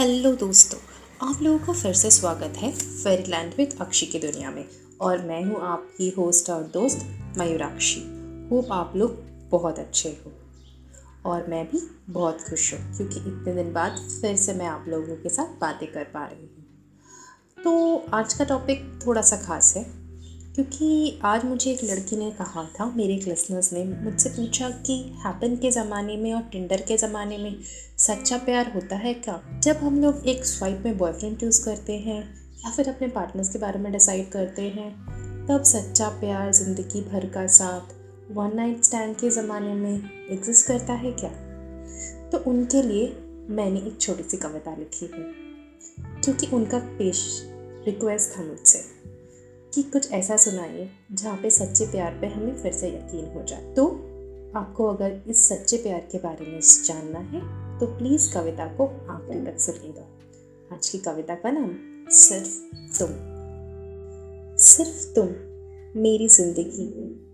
Hello दोस्तों, आप लोगों का फिर से स्वागत है फेरीलैंड विद अक्षी की दुनिया में। और मैं हूँ आपकी होस्ट और दोस्त मयूराक्षी। होप आप लोग बहुत अच्छे हो और मैं भी बहुत खुश हूँ क्योंकि इतने दिन बाद फिर से मैं आप लोगों के साथ बातें कर पा रही हूँ। तो आज का टॉपिक थोड़ा सा खास है क्योंकि आज मुझे एक लड़की ने कहा था, मेरे एक लिसनर्स ने मुझसे पूछा कि हैपन के ज़माने में और टिंडर के ज़माने में सच्चा प्यार होता है क्या? जब हम लोग एक स्वाइप में बॉयफ्रेंड चूज़ करते हैं या फिर अपने पार्टनर्स के बारे में डिसाइड करते हैं, तब सच्चा प्यार, ज़िंदगी भर का साथ, वन नाइट स्टैंड के ज़माने में एग्जिस्ट करता है क्या? तो उनके लिए मैंने एक छोटी सी कविता लिखी है क्योंकि उनका पेश रिक्वेस्ट था मुझसे कि कुछ ऐसा सुनाइए जहाँ पे सच्चे प्यार पे हमें फिर से यकीन हो जाए। तो आपको अगर इस सच्चे प्यार के बारे में जानना है तो प्लीज़ कविता को आखिरी तक सुनिएगा। आज की कविता का नाम सिर्फ तुम। सिर्फ तुम मेरी जिंदगी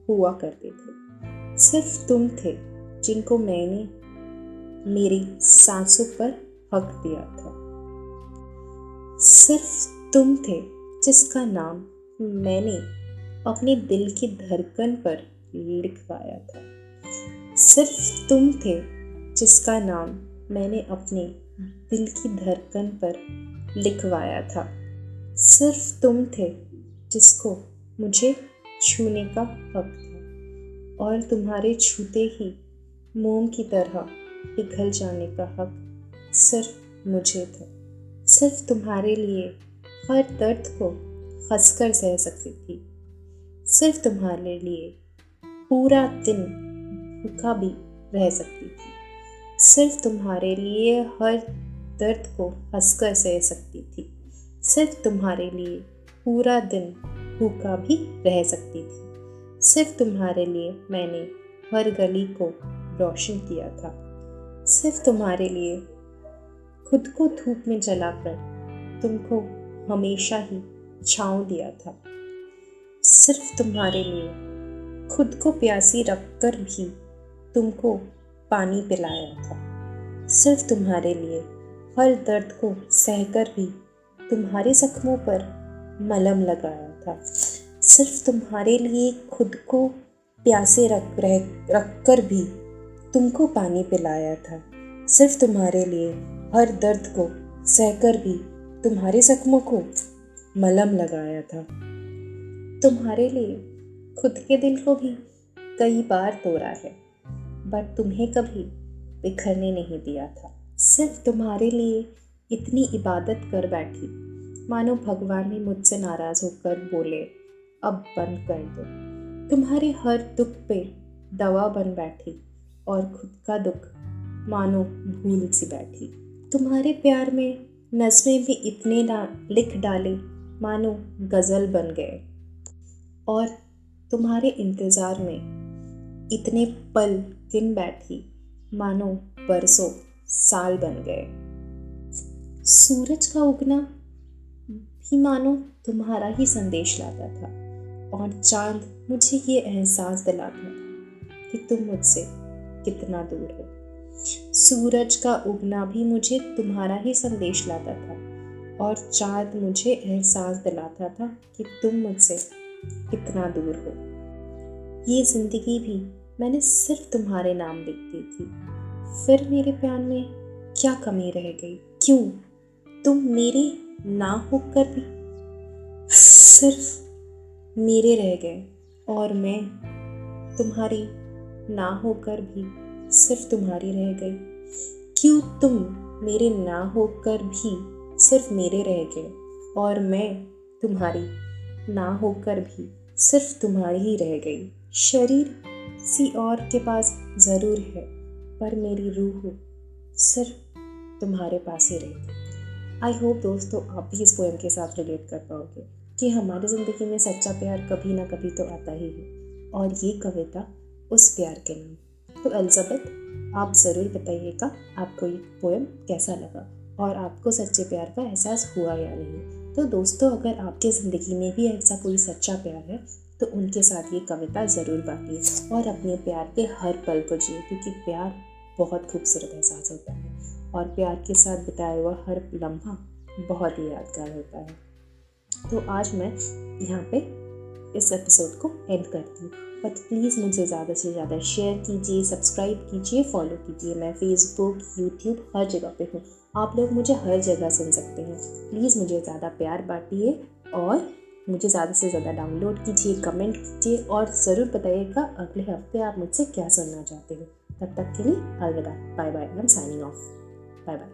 हुआ करते थे। सिर्फ तुम थे जिनको मैंने मेरी सांसों पर हक दिया था। सिर्फ तुम थे जिसका नाम मैंने अपने दिल की धड़कन पर लिखवाया था। सिर्फ तुम थे जिसका नाम मैंने अपने दिल की धड़कन पर लिखवाया था। सिर्फ तुम थे जिसको मुझे छूने का हक था और तुम्हारे छूते ही मोम की तरह पिघल जाने का हक सिर्फ मुझे था। सिर्फ तुम्हारे लिए हर दर्द को हंसकर सह सकती थी। सिर्फ तुम्हारे लिए पूरा दिन भूखा भी रह सकती थी। सिर्फ तुम्हारे लिए हर दर्द को हंसकर सह सकती थी। सिर्फ तुम्हारे लिए पूरा दिन भूखा भी रह सकती थी। सिर्फ तुम्हारे लिए मैंने हर गली को रोशन किया था। सिर्फ तुम्हारे लिए खुद को धूप में जलाकर तुमको हमेशा ही छाँव दिया था। सिर्फ तुम्हारे लिए खुद को प्यासी रखकर भी तुमको पानी पिलाया था। सिर्फ तुम्हारे लिए हर दर्द को सहकर भी तुम्हारे जख्मों पर मलहम लगाया था। सिर्फ तुम्हारे लिए खुद को प्यासे रखकर भी तुमको पानी पिलाया था। सिर्फ तुम्हारे लिए हर दर्द को सहकर भी तुम्हारे जख्मों को मलहम लगाया था। तुम्हारे लिए खुद के दिल को भी कई बार तोड़ा है, बट तुम्हें कभी बिखरने नहीं दिया था। सिर्फ तुम्हारे लिए इतनी इबादत कर बैठी मानो भगवान ने मुझसे नाराज होकर बोले अब बंद कर दो। तुम्हारे हर दुख पे दवा बन बैठी और खुद का दुख मानो भूल सी बैठी। तुम्हारे प्यार में नज़्में भी इतने लिख डाले मानो गज़ल बन गए और तुम्हारे इंतज़ार में इतने पल गिन बैठी मानो बरसों साल बन गए। सूरज का उगना भी मानो तुम्हारा ही संदेश लाता था और चांद मुझे ये एहसास दिलाता था कि तुम मुझसे कितना दूर हो। सूरज का उगना भी मुझे तुम्हारा ही संदेश लाता था और चाँद मुझे एहसास दिलाता था कि तुम मुझसे कितना दूर हो। ये ज़िंदगी भी मैंने सिर्फ तुम्हारे नाम लिख दी थी। फिर मेरे प्यार में क्या कमी रह गई? क्यों तुम मेरे ना होकर भी सिर्फ मेरे रह गए और मैं तुम्हारी ना होकर भी सिर्फ तुम्हारी रह गई? क्यों तुम मेरे ना होकर भी सिर्फ मेरे रह गए और मैं तुम्हारी ना होकर भी सिर्फ तुम्हारी ही रह गई? शरीर किसी और के पास ज़रूर है पर मेरी रूह सिर्फ तुम्हारे पास ही रहेगी। आई होप दोस्तों आप भी इस पोएम के साथ रिलेट कर पाओगे कि हमारी ज़िंदगी में सच्चा प्यार कभी ना कभी तो आता ही है और ये कविता उस प्यार के नाम। तो एलिजाबेथ, आप ज़रूर बताइएगा आपको ये पोएम कैसा लगा और आपको सच्चे प्यार का एहसास हुआ या नहीं। तो दोस्तों, अगर आपकी ज़िंदगी में भी ऐसा कोई सच्चा प्यार है तो उनके साथ ये कविता ज़रूर बांटिए और अपने प्यार के हर पल को जिए क्योंकि प्यार बहुत खूबसूरत एहसास होता है। और प्यार के साथ बिताया हुआ हर लम्हा बहुत ही यादगार होता है। तो आज मैं यहाँ पे इस एपिसोड को एंड करती हूँ, बट प्लीज़ मुझे ज़्यादा से ज़्यादा शेयर कीजिए, सब्सक्राइब कीजिए, फॉलो कीजिए। मैं फेसबुक, यूट्यूब हर जगह पे हूँ। आप लोग मुझे हर जगह सुन सकते हैं। प्लीज़ मुझे ज़्यादा प्यार बांटिए और मुझे ज़्यादा से ज़्यादा डाउनलोड कीजिए, कमेंट कीजिए और ज़रूर बताइएगा अगले हफ्ते आप मुझसे क्या सुनना चाहते हो। तब तक के लिए अलविदा, bye bye, I am signing off, bye bye.